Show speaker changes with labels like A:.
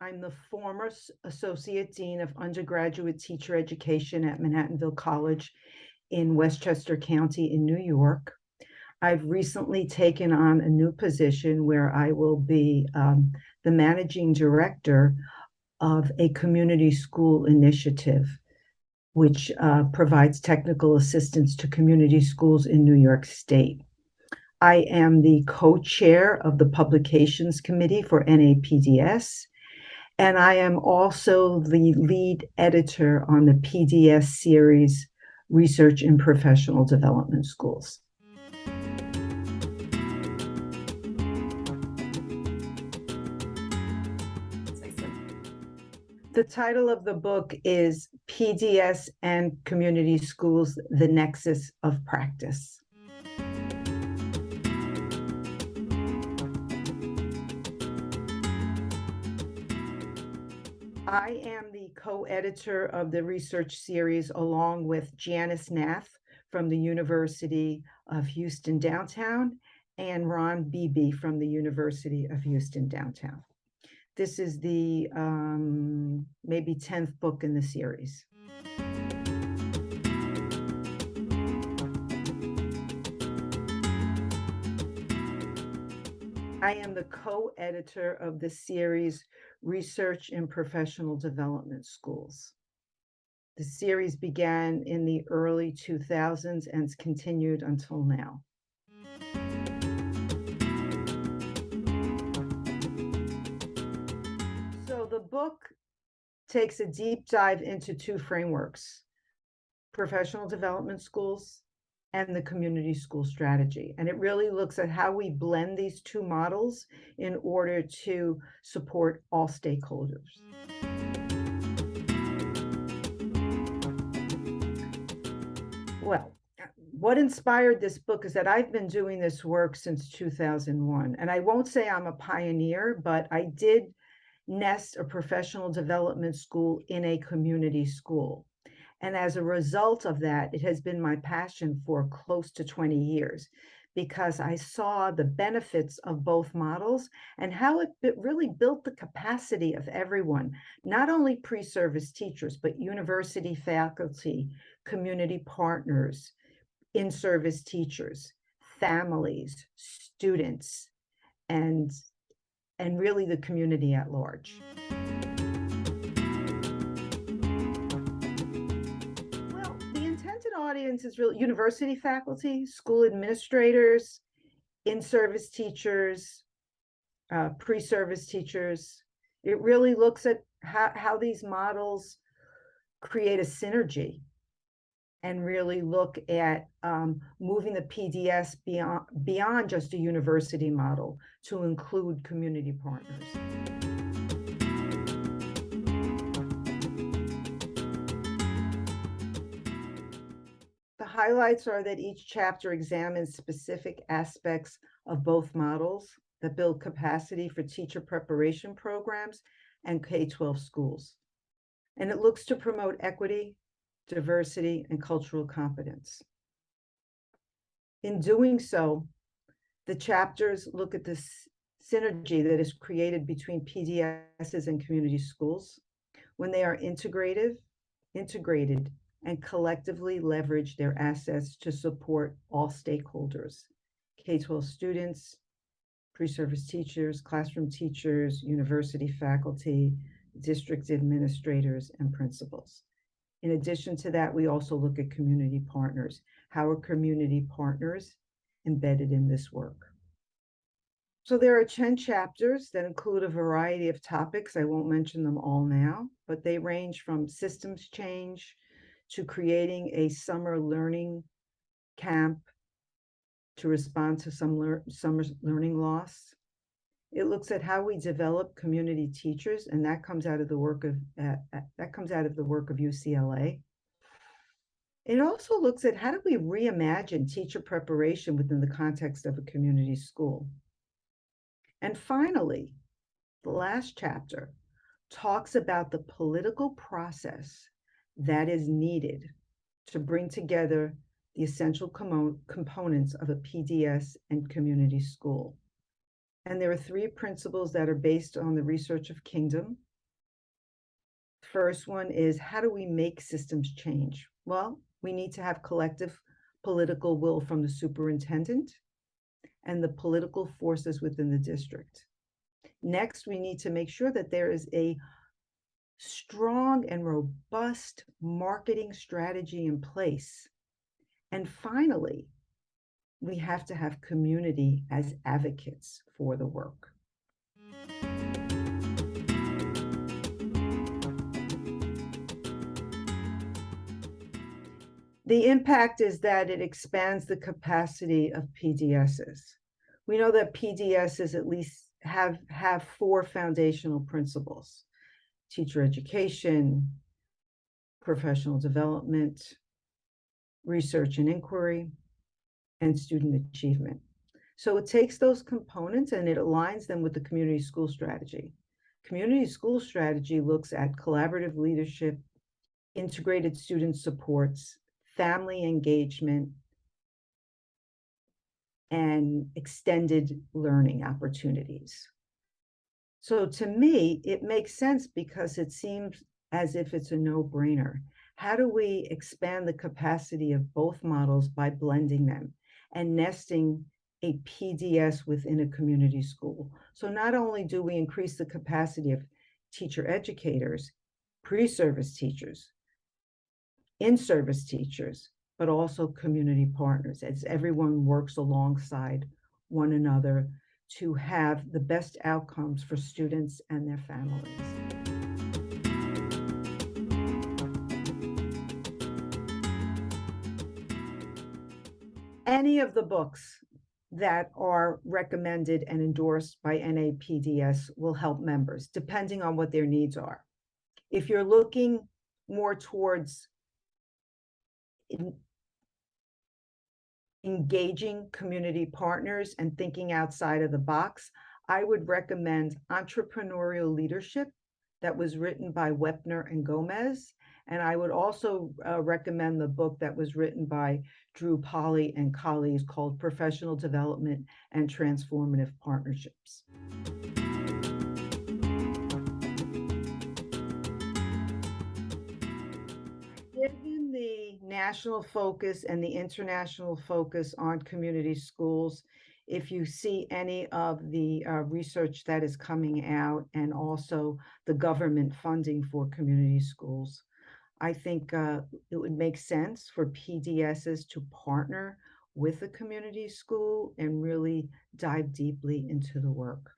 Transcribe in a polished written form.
A: I'm the former Associate Dean of Undergraduate Teacher Education at Manhattanville College in Westchester County in New York. I've recently taken on a new position where I will be the Managing Director of a community school initiative, which provides technical assistance to community schools in New York State. I am the co-chair of the Publications Committee for NAPDS, and I am also the lead editor on the PDS series, Research in Professional Development Schools. The title of the book is PDS and Community Schools, the Nexus of Practice. I am the co-editor of the research series along with Janice Nath from the University of Houston Downtown and Ron Beebe from the University of Houston Downtown. This is the maybe 10th book in the series. I am the co-editor of the series Research in Professional Development Schools. The series began in the early 2000s and continued until now. So the book takes a deep dive into two frameworks: professional development schools and the community school strategy. And it really looks at how we blend these two models in order to support all stakeholders. Well, what inspired this book is that I've been doing this work since 2001. And I won't say I'm a pioneer, but I did nest a professional development school in a community school. And as a result of that, it has been my passion for close to 20 years because I saw the benefits of both models and how it really built the capacity of everyone, not only pre-service teachers, but university faculty, community partners, in-service teachers, families, students, and really the community at large. Well, the intended audience is really university faculty, school administrators, in-service teachers, pre-service teachers. It really looks at how these models create a synergy and really look at moving the PDS beyond just a university model to include community partners. The highlights are that each chapter examines specific aspects of both models that build capacity for teacher preparation programs and K-12 schools. And it looks to promote equity, diversity, and cultural competence. In doing so, the chapters look at the synergy that is created between PDSs and community schools when they are integrated, and collectively leverage their assets to support all stakeholders: K-12 students, pre-service teachers, classroom teachers, university faculty, district administrators, and principals. In addition to that, we also look at community partners. How are community partners embedded in this work? So there are 10 chapters that include a variety of topics. I won't mention them all now, but they range from systems change to creating a summer learning camp to respond to some summer learning loss. It looks at how we develop community teachers, and that comes out of the work of UCLA. It also looks at how do we reimagine teacher preparation within the context of a community school. And finally, the last chapter talks about the political process that is needed to bring together the essential components of a PDS and community school. And there are 3 principles that are based on the research of Kingdom, First one is, how do we make systems change? Well, we need to have collective political will from the superintendent and the political forces within the district. Next, we need to make sure that there is a strong and robust marketing strategy in place. And finally, we have to have community as advocates for the work. The impact is that it expands the capacity of PDSs. We know that PDSs at least have 4 foundational principles: teacher education, professional development, research and inquiry, and student achievement. So it takes those components and it aligns them with the community school strategy. Community school strategy looks at collaborative leadership, integrated student supports, family engagement, and extended learning opportunities. So to me, it makes sense because it seems as if it's a no-brainer. How do we expand the capacity of both models by blending them and nesting a PDS within a community school? So not only do we increase the capacity of teacher educators, pre-service teachers, in-service teachers, but also community partners, as everyone works alongside one another to have the best outcomes for students and their families. Any of the books that are recommended and endorsed by NAPDS will help members, depending on what their needs are. If you're looking more towards engaging community partners and thinking outside of the box, I would recommend Entrepreneurial Leadership, that was written by Wepner and Gomez. And I would also recommend the book that was written by Drew Polly and colleagues called Professional Development and Transformative Partnerships. Given the national focus and the international focus on community schools, if you see any of the research that is coming out and also the government funding for community schools, I think it would make sense for PDSs to partner with a community school and really dive deeply into the work.